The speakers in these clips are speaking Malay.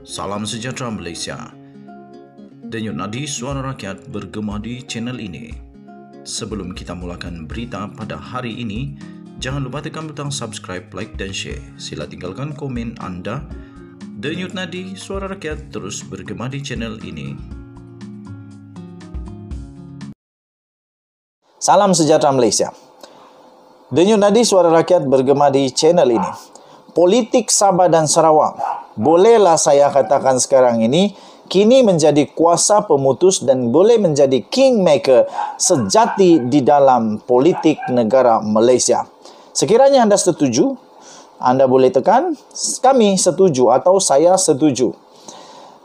Salam sejahtera Malaysia. Denyut nadi suara rakyat bergema di channel ini. Sebelum kita mulakan berita pada hari ini, jangan lupa tekan butang subscribe, like dan share. Sila tinggalkan komen anda. Denyut nadi suara rakyat terus bergema di channel ini. Salam sejahtera Malaysia. Denyut nadi suara rakyat bergema di channel ini. Politik Sabah dan Sarawak, bolehlah saya katakan sekarang ini, kini menjadi kuasa pemutus dan boleh menjadi kingmaker sejati di dalam politik negara Malaysia. Sekiranya anda setuju, anda boleh tekan kami setuju atau saya setuju.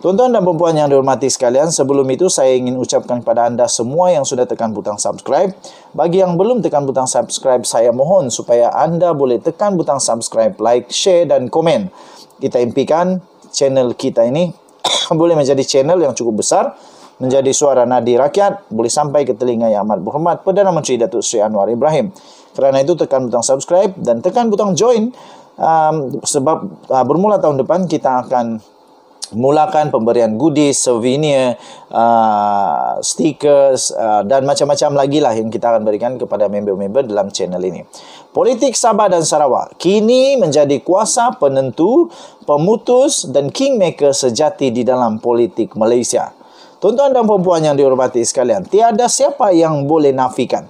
Tuan-tuan dan puan yang dihormati sekalian, sebelum itu saya ingin ucapkan kepada anda semua yang sudah tekan butang subscribe. Bagi yang belum tekan butang subscribe, saya mohon supaya anda boleh tekan butang subscribe, like, share dan komen. Kita impikan channel kita ini boleh menjadi channel yang cukup besar, menjadi suara nadi rakyat, boleh sampai ke telinga yang amat berhormat Perdana Menteri Datuk Seri Anwar Ibrahim. Kerana itu tekan butang subscribe dan tekan butang join, sebab bermula tahun depan kita akan mulakan pemberian goodies, souvenir, stickers dan macam-macam lagi lah yang kita akan berikan kepada member-member dalam channel ini. Politik Sabah dan Sarawak kini menjadi kuasa penentu, pemutus dan kingmaker sejati di dalam politik Malaysia. Tuan-tuan dan puan yang dihormati sekalian, tiada siapa yang boleh nafikan.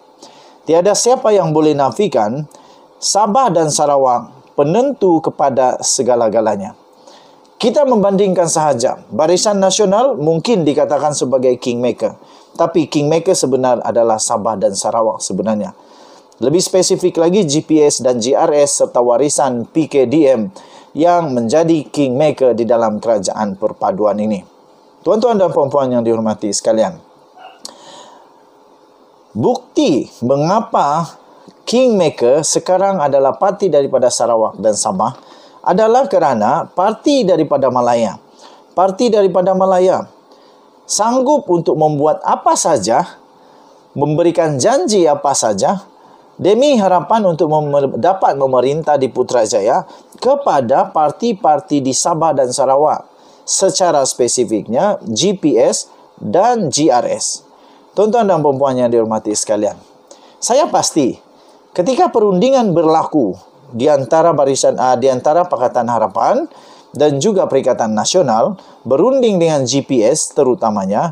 Tiada siapa yang boleh nafikan Sabah dan Sarawak penentu kepada segala-galanya. Kita membandingkan sahaja. Barisan Nasional mungkin dikatakan sebagai kingmaker. Tapi kingmaker sebenar adalah Sabah dan Sarawak sebenarnya. Lebih spesifik lagi, GPS dan GRS serta warisan PKDM yang menjadi kingmaker di dalam kerajaan perpaduan ini. Tuan-tuan dan puan-puan yang dihormati sekalian, bukti mengapa kingmaker sekarang adalah parti daripada Sarawak dan Sabah adalah kerana parti daripada Malaya. Parti daripada Malaya sanggup untuk membuat apa saja, memberikan janji apa saja demi harapan untuk dapat memerintah di Putrajaya kepada parti-parti di Sabah dan Sarawak. Secara spesifiknya GPS dan GRS. Tuan-tuan dan puan yang dihormati sekalian, saya pasti ketika perundingan berlaku di antara Pakatan Harapan dan juga Perikatan Nasional berunding dengan GPS terutamanya,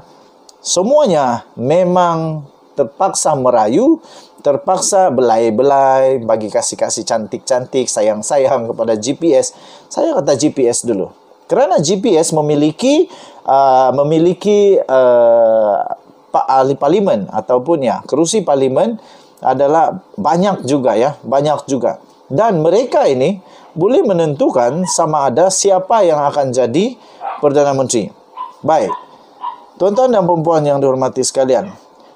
semuanya memang terpaksa merayu, terpaksa belai-belai, bagi kasih-kasih cantik-cantik, sayang-sayang kepada GPS. Saya kata GPS dulu. Kerana GPS memiliki ahli parlimen ataupun kerusi parlimen adalah banyak juga. Dan mereka ini boleh menentukan sama ada siapa yang akan jadi Perdana Menteri. Baik, tuan-tuan dan puan yang dihormati sekalian,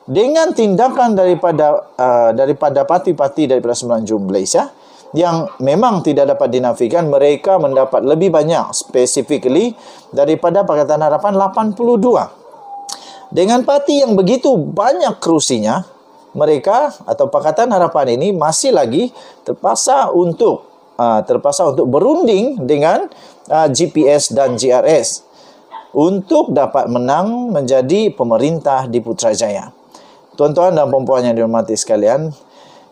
dengan tindakan daripada parti-parti daripada Semenanjung Malaysia yang memang tidak dapat dinafikan, mereka mendapat lebih banyak, specifically daripada Pakatan Harapan 82. Dengan parti yang begitu banyak kerusinya, mereka atau Pakatan Harapan ini masih lagi terpaksa untuk berunding dengan GPS dan GRS untuk dapat menang menjadi pemerintah di Putrajaya. Tuan-tuan dan puan yang dihormati sekalian,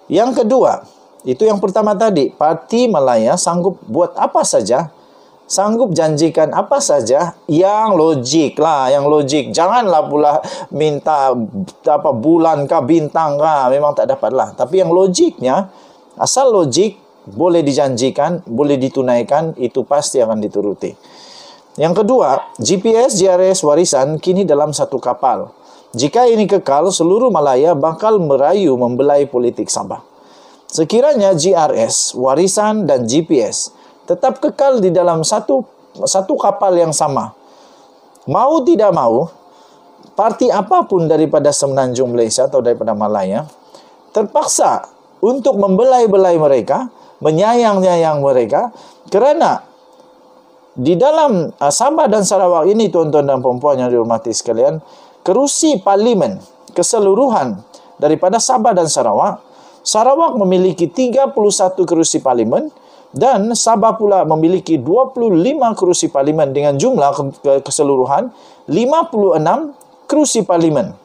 yang kedua, itu yang pertama tadi, parti Malaya sanggup buat apa saja, sanggup janjikan apa saja yang logik lah, yang logik. Janganlah pula minta bulan kah, bintang kah, memang tak dapat lah. Tapi yang logiknya, asal logik, boleh dijanjikan, boleh ditunaikan, itu pasti akan dituruti. Yang kedua, GPS, GRS, warisan kini dalam satu kapal. Jika ini kekal, seluruh Malaya bakal merayu membelai politik Sabah. Sekiranya GRS, warisan dan GPS tetap kekal di dalam satu kapal yang sama, mau tidak mau, parti apapun daripada Semenanjung Malaysia atau daripada Malaya terpaksa untuk membelai-belai mereka, menyayang-nyayang mereka, kerana di dalam Sabah dan Sarawak ini, tuan-tuan dan puan yang dihormati sekalian, kerusi parlimen keseluruhan daripada Sabah dan Sarawak memiliki 31 kerusi parlimen, Dan Sabah pula memiliki 25 kerusi parlimen dengan jumlah keseluruhan 56 kerusi parlimen.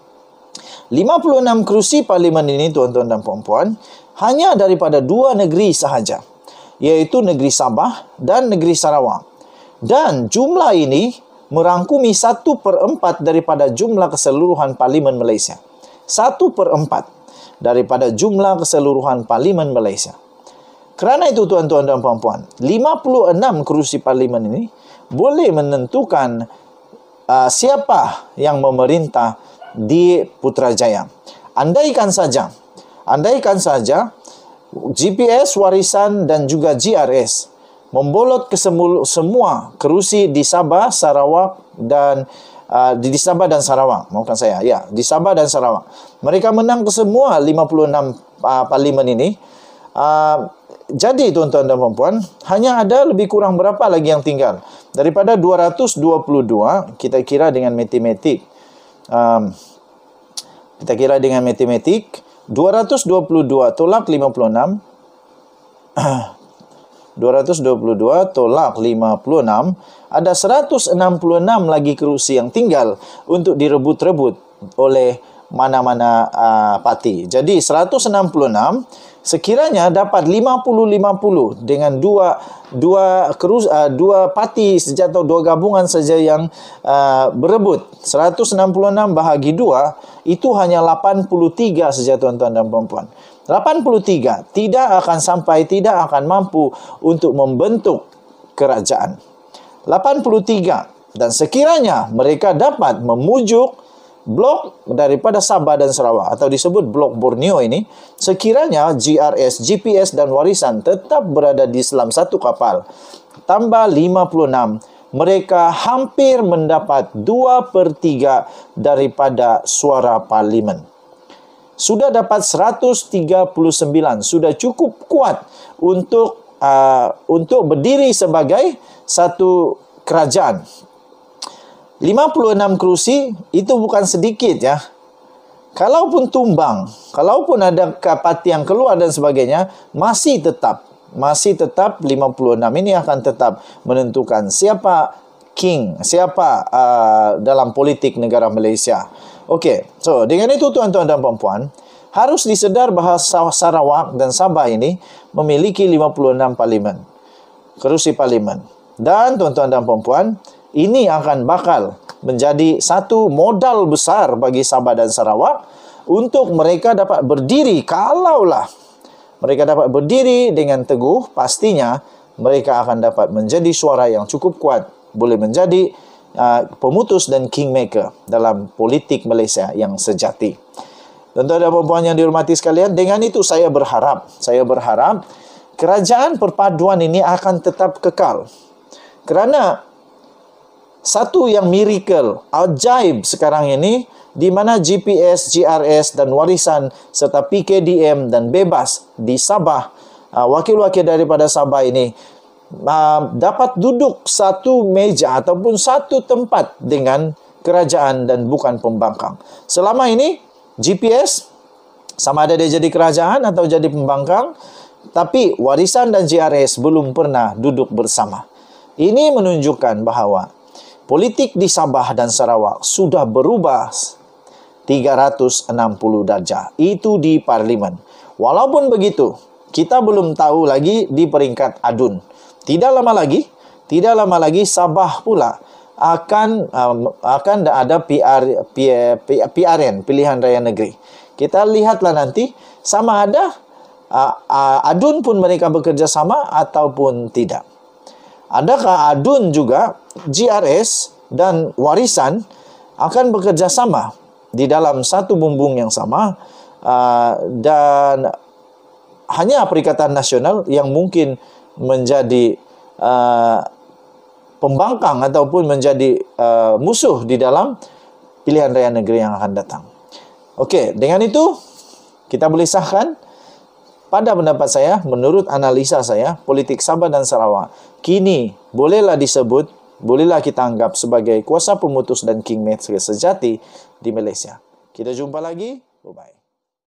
56 kerusi parlimen ini, tuan-tuan dan puan-puan, hanya daripada dua negeri sahaja, iaitu negeri Sabah dan negeri Sarawak. Dan jumlah ini merangkumi 1/4 daripada jumlah keseluruhan parlimen Malaysia. 1/4 daripada jumlah keseluruhan parlimen Malaysia. Kerana itu, tuan-tuan dan puan-puan, 56 kerusi parlimen ini boleh menentukan siapa yang memerintah di Putrajaya. Andaikan saja GPS, Warisan dan juga GRS membolot ke semua kerusi di Sabah, Sarawak dan di Sabah dan Sarawak. Maafkan saya. Ya, di Sabah dan Sarawak. Mereka menang ke semua 56 parlimen ini. Jadi, tuan-tuan dan puan-puan, hanya ada lebih kurang berapa lagi yang tinggal? Daripada 222, kita kira dengan matematik. 222 tolak 56. 222 tolak 56, ada 166 lagi kerusi yang tinggal untuk direbut-rebut oleh mana-mana parti. Jadi 166 sekiranya dapat 50-50 dengan dua parti saja atau dua gabungan saja yang berebut. 166 bahagi 2 itu hanya 83 saja, tuan-tuan dan puan-puan. 83 tidak akan mampu untuk membentuk kerajaan. 83, dan sekiranya mereka dapat memujuk blok daripada Sabah dan Sarawak atau disebut blok Borneo ini, sekiranya GRS, GPS dan Warisan tetap berada di dalam satu kapal, tambah 56, mereka hampir mendapat 2/3 daripada suara parlimen. Sudah dapat 139, sudah cukup kuat untuk berdiri sebagai satu kerajaan. 56 kerusi itu bukan sedikit ya. Kalaupun tumbang, kalaupun ada parti yang keluar dan sebagainya, masih tetap 56 ini akan tetap menentukan siapa king, siapa dalam politik negara Malaysia. Okey, so dengan itu, tuan-tuan dan puan-puan, harus disedar bahawa Sarawak dan Sabah ini memiliki 56 parlimen, kerusi parlimen. Dan tuan-tuan dan puan-puan, ini akan bakal menjadi satu modal besar bagi Sabah dan Sarawak untuk mereka dapat berdiri. Kalaulah mereka dapat berdiri dengan teguh, pastinya mereka akan dapat menjadi suara yang cukup kuat, boleh menjadi pemutus dan kingmaker dalam politik Malaysia yang sejati. Tuan-tuan dan puan-puan yang dihormati sekalian, dengan itu saya berharap kerajaan perpaduan ini akan tetap kekal. Kerana satu yang miracle, ajaib sekarang ini, di mana GPS, GRS dan Warisan serta PKDM dan Bebas di Sabah, wakil-wakil daripada Sabah ini dapat duduk satu meja ataupun satu tempat dengan kerajaan dan bukan pembangkang. Selama ini GPS sama ada dia jadi kerajaan atau jadi pembangkang, tapi Warisan dan GRS belum pernah duduk bersama. Ini menunjukkan bahawa politik di Sabah dan Sarawak sudah berubah 360 darjah. Itu di parlimen. Walaupun begitu, kita belum tahu lagi di peringkat adun. Tidak lama lagi Sabah pula akan ada PRN, pilihan raya negeri. Kita lihatlah nanti sama ada adun pun mereka bekerja sama ataupun tidak. Adakah adun juga GRS dan Warisan akan bekerja sama di dalam satu bumbung yang sama, dan hanya Perikatan Nasional yang mungkin menjadi pembangkang ataupun menjadi musuh di dalam pilihan raya negeri yang akan datang. Okey, dengan itu kita boleh sahkan, pada pendapat saya, menurut analisa saya, politik Sabah dan Sarawak kini bolehlah kita anggap sebagai kuasa pemutus dan kingmaker sejati di Malaysia. Kita jumpa lagi. Bye-bye.